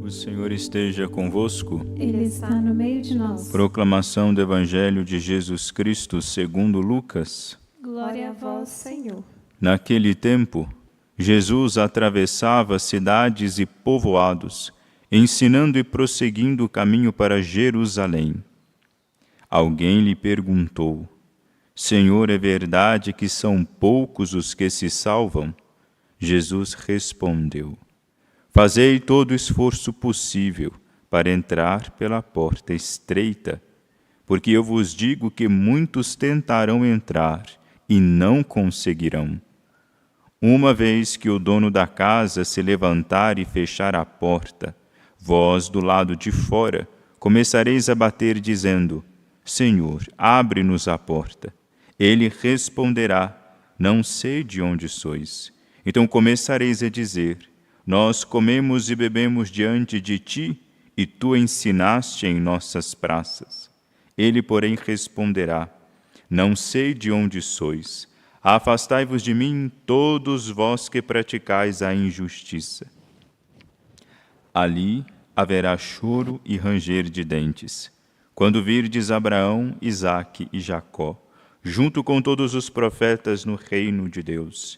O Senhor esteja convosco. Ele está no meio de nós. Proclamação do Evangelho de Jesus Cristo segundo Lucas. Glória a vós, Senhor. Naquele tempo, Jesus atravessava cidades e povoados, ensinando e prosseguindo o caminho para Jerusalém. Alguém lhe perguntou: Senhor, é verdade que são poucos os que se salvam? Jesus respondeu: Fazei todo o esforço possível para entrar pela porta estreita, porque eu vos digo que muitos tentarão entrar e não conseguirão. Uma vez que o dono da casa se levantar e fechar a porta, vós, do lado de fora, começareis a bater, dizendo: Senhor, abre-nos a porta. Ele responderá: Não sei de onde sois. Então começareis a dizer: Nós comemos e bebemos diante de ti, e tu ensinaste em nossas praças. Ele, porém, responderá: Não sei de onde sois. Afastai-vos de mim, todos vós que praticais a injustiça. Ali haverá choro e ranger de dentes, quando virdes Abraão, Isaque e Jacó, junto com todos os profetas no reino de Deus,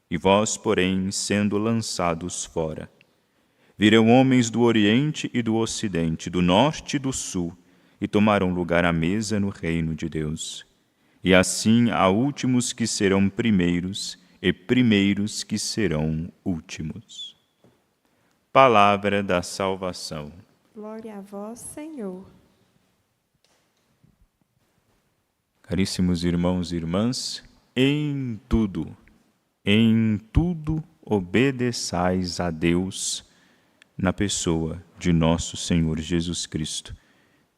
e vós, porém, sendo lançados fora. Virão homens do Oriente e do Ocidente, do Norte e do Sul, e tomarão lugar à mesa no reino de Deus. E assim há últimos que serão primeiros, e primeiros que serão últimos. Palavra da salvação. Glória a vós, Senhor. Caríssimos irmãos e irmãs, em tudo obedeçais a Deus na pessoa de nosso Senhor Jesus Cristo.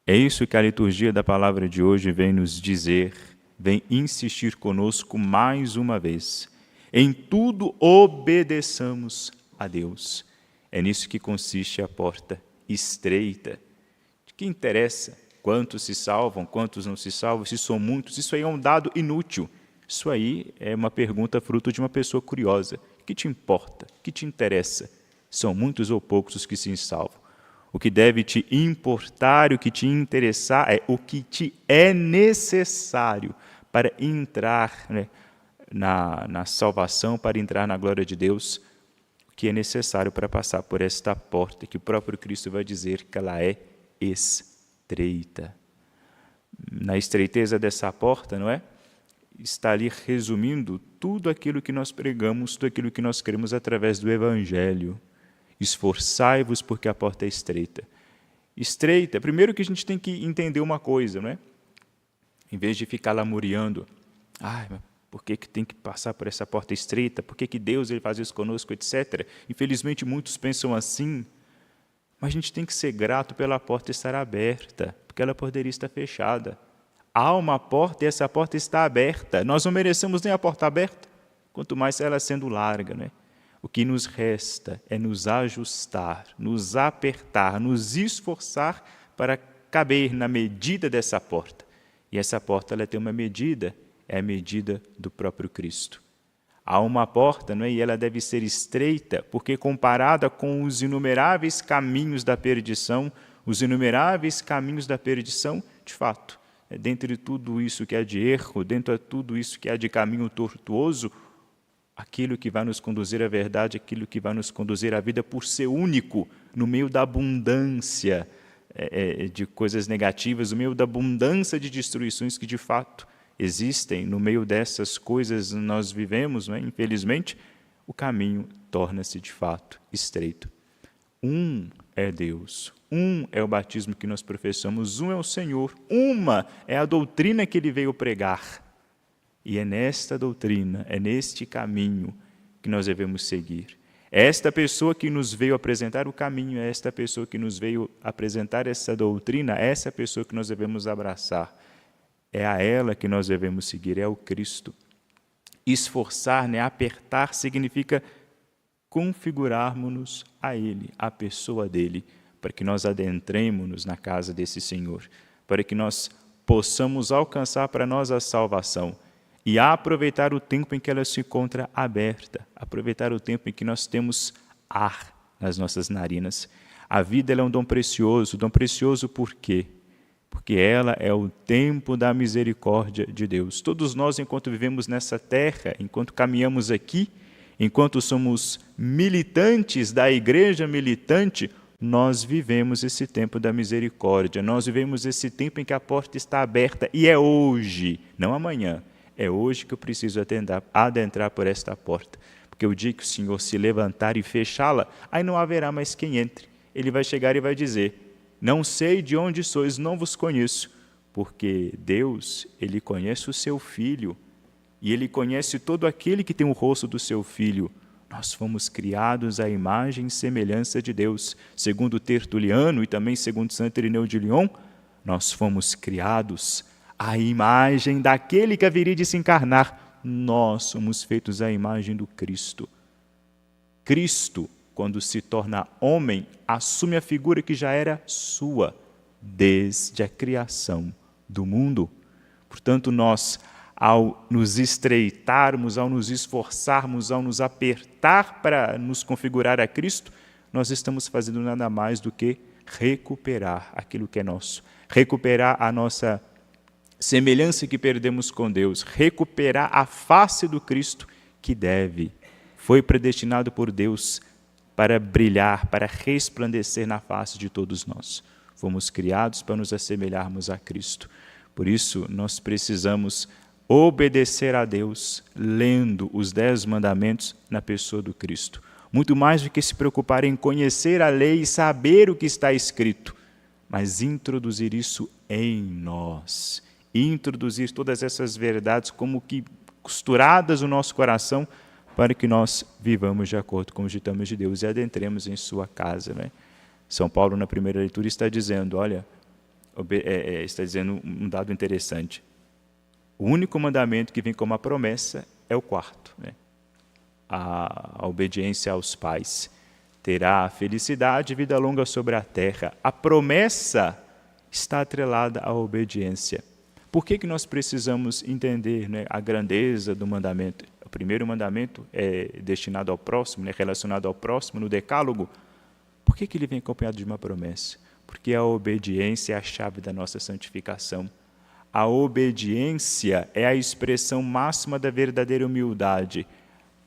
É isso que a liturgia da palavra de hoje vem nos dizer, vem insistir conosco mais uma vez. Em tudo obedeçamos a Deus. É nisso que consiste a porta estreita. De que interessa quantos se salvam, quantos não se salvam, se são muitos? Isso aí é um dado inútil. Isso aí é uma pergunta fruto de uma pessoa curiosa. O que te importa? O que te interessa? São muitos ou poucos os que se salvam? O que deve te importar, o que te interessar é o que te é necessário para entrar, na salvação, para entrar na glória de Deus, o que é necessário para passar por esta porta, que o próprio Cristo vai dizer que ela é estreita. Na estreiteza dessa porta, não é? Está ali resumindo tudo aquilo que nós pregamos, tudo aquilo que nós cremos através do Evangelho. Esforçai-vos porque a porta é estreita. Estreita, primeiro que a gente tem que entender uma coisa, não é? Em vez de ficar lamuriando, mas por que tem que passar por essa porta estreita? Por que Deus ele faz isso conosco, etc. Infelizmente muitos pensam assim, mas a gente tem que ser grato pela porta estar aberta, porque ela poderia estar fechada. Há uma porta e essa porta está aberta. Nós não merecemos nem a porta aberta, quanto mais ela sendo larga, não é? O que nos resta é nos ajustar, nos apertar, nos esforçar para caber na medida dessa porta. E essa porta ela tem uma medida, é a medida do próprio Cristo. Há uma porta, não é? E ela deve ser estreita, porque comparada com os inumeráveis caminhos da perdição, de fato, dentre tudo isso que há de erro, dentro de tudo isso que há de caminho tortuoso, aquilo que vai nos conduzir à verdade, aquilo que vai nos conduzir à vida, por ser único, no meio da abundância de coisas negativas, no meio da abundância de destruições que, de fato, existem, no meio dessas coisas nós vivemos, não é? Infelizmente, o caminho torna-se, de fato, estreito. Um é Deus, um é o batismo que nós professamos, um é o Senhor, uma é a doutrina que Ele veio pregar. E é nesta doutrina, é neste caminho que nós devemos seguir. É esta pessoa que nos veio apresentar o caminho, é esta pessoa que nos veio apresentar essa doutrina, é essa pessoa que nós devemos abraçar. É a ela que nós devemos seguir, é o Cristo. Esforçar, apertar, significa configurarmos-nos a Ele, a pessoa dEle, para que nós adentremos-nos na casa desse Senhor, para que nós possamos alcançar para nós a salvação e aproveitar o tempo em que ela se encontra aberta, aproveitar o tempo em que nós temos ar nas nossas narinas. A vida ela é um dom precioso por quê? Porque ela é o tempo da misericórdia de Deus. Todos nós, enquanto vivemos nessa terra, enquanto caminhamos aqui, enquanto somos militantes da igreja militante, nós vivemos esse tempo da misericórdia, nós vivemos esse tempo em que a porta está aberta, e é hoje, não amanhã, é hoje que eu preciso adentrar por esta porta, porque o dia que o Senhor se levantar e fechá-la, aí não haverá mais quem entre. Ele vai chegar e vai dizer: não sei de onde sois, não vos conheço, porque Deus, Ele conhece o seu Filho, e Ele conhece todo aquele que tem o rosto do seu Filho. Nós fomos criados à imagem e semelhança de Deus. Segundo Tertuliano e também segundo Santo Irineu de Lyon, nós fomos criados à imagem daquele que haveria de se encarnar. Nós somos feitos à imagem do Cristo. Cristo, quando se torna homem, assume a figura que já era sua desde a criação do mundo. Portanto, nós, ao nos estreitarmos, ao nos esforçarmos, ao nos apertar para nos configurar a Cristo, nós estamos fazendo nada mais do que recuperar aquilo que é nosso, recuperar a nossa semelhança que perdemos com Deus, recuperar a face do Cristo que foi predestinado por Deus para brilhar, para resplandecer na face de todos nós. Fomos criados para nos assemelharmos a Cristo. Por isso, nós precisamos obedecer a Deus lendo os 10 mandamentos na pessoa do Cristo. Muito mais do que se preocupar em conhecer a lei e saber o que está escrito, mas introduzir isso em nós. Introduzir todas essas verdades como que costuradas no nosso coração, para que nós vivamos de acordo com os ditames de Deus e adentremos em sua casa. Né? São Paulo, na primeira leitura, está dizendo, está dizendo um dado interessante. O único mandamento que vem como a promessa é o 4º, né? A obediência aos pais. Terá a felicidade e vida longa sobre a terra. A promessa está atrelada à obediência. Por que nós precisamos entender, né, a grandeza do mandamento? O primeiro mandamento é destinado ao próximo, né, relacionado ao próximo, no decálogo. Por que ele vem acompanhado de uma promessa? Porque a obediência é a chave da nossa santificação. A obediência é a expressão máxima da verdadeira humildade.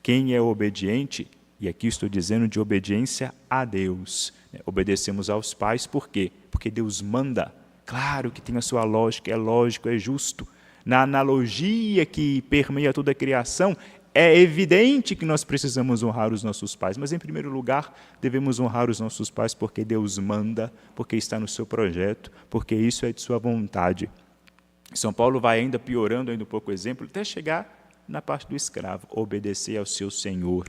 Quem é obediente, e aqui estou dizendo de obediência a Deus, né? Obedecemos aos pais, por quê? Porque Deus manda. Claro que tem a sua lógica, é lógico, é justo. Na analogia que permeia toda a criação, é evidente que nós precisamos honrar os nossos pais, mas, em primeiro lugar, devemos honrar os nossos pais porque Deus manda, porque está no seu projeto, porque isso é de sua vontade. São Paulo vai ainda piorando ainda um pouco o exemplo, até chegar na parte do escravo, obedecer ao seu Senhor.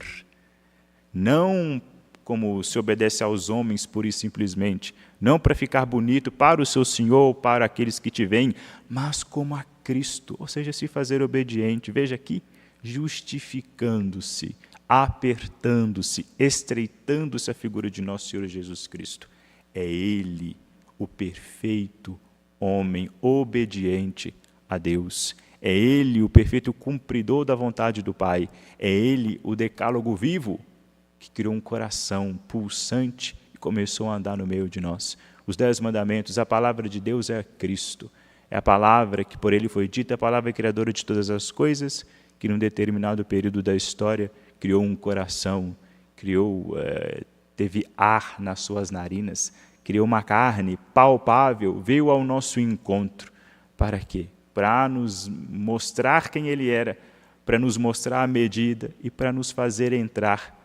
Não como se obedece aos homens pura e simplesmente, não para ficar bonito para o seu Senhor ou para aqueles que te veem, mas como a Cristo, ou seja, se fazer obediente. Veja aqui, justificando-se, apertando-se, estreitando-se a figura de nosso Senhor Jesus Cristo. É Ele, o perfeito homem obediente a Deus. É Ele, o perfeito cumpridor da vontade do Pai. É Ele, o decálogo vivo, que criou um coração pulsante e começou a andar no meio de nós. Os 10 mandamentos, a palavra de Deus é Cristo. É a palavra que por Ele foi dita, a palavra criadora de todas as coisas, que num determinado período da história criou um coração, teve ar nas suas narinas, criou uma carne palpável, veio ao nosso encontro. Para quê? Para nos mostrar quem Ele era, para nos mostrar a medida e para nos fazer entrar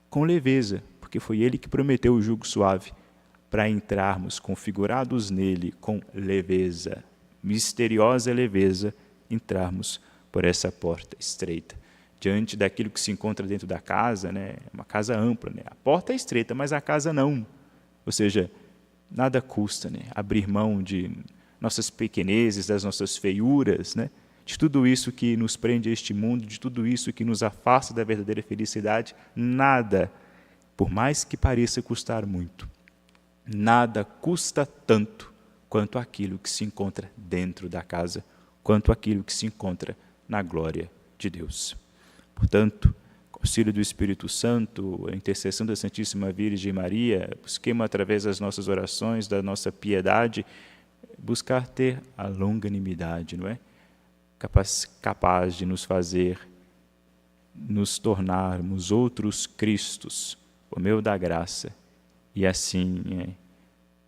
com leveza, porque foi Ele que prometeu o jugo suave, para entrarmos configurados nele com leveza, misteriosa leveza, entrarmos por essa porta estreita. Diante daquilo que se encontra dentro da casa, né, uma casa ampla, né, a porta é estreita, mas a casa não. Ou seja, nada custa, né, abrir mão de nossas pequenezes, das nossas feiuras, né, de tudo isso que nos prende a este mundo, de tudo isso que nos afasta da verdadeira felicidade. Nada, por mais que pareça custar muito, nada custa tanto quanto aquilo que se encontra dentro da casa, quanto aquilo que se encontra na glória de Deus. Portanto, auxílio do Espírito Santo, a intercessão da Santíssima Virgem Maria, busquemos através das nossas orações, da nossa piedade, buscar ter a longanimidade, não é? Capaz de nos fazer, nos tornarmos outros Cristos, por meio da graça, e assim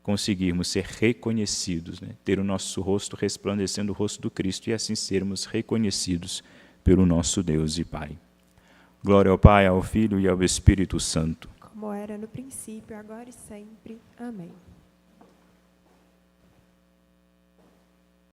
conseguirmos ser reconhecidos, né? Ter o nosso rosto resplandecendo o rosto do Cristo, e assim sermos reconhecidos pelo nosso Deus e Pai. Glória ao Pai, ao Filho e ao Espírito Santo. Como era no princípio, agora e sempre. Amém.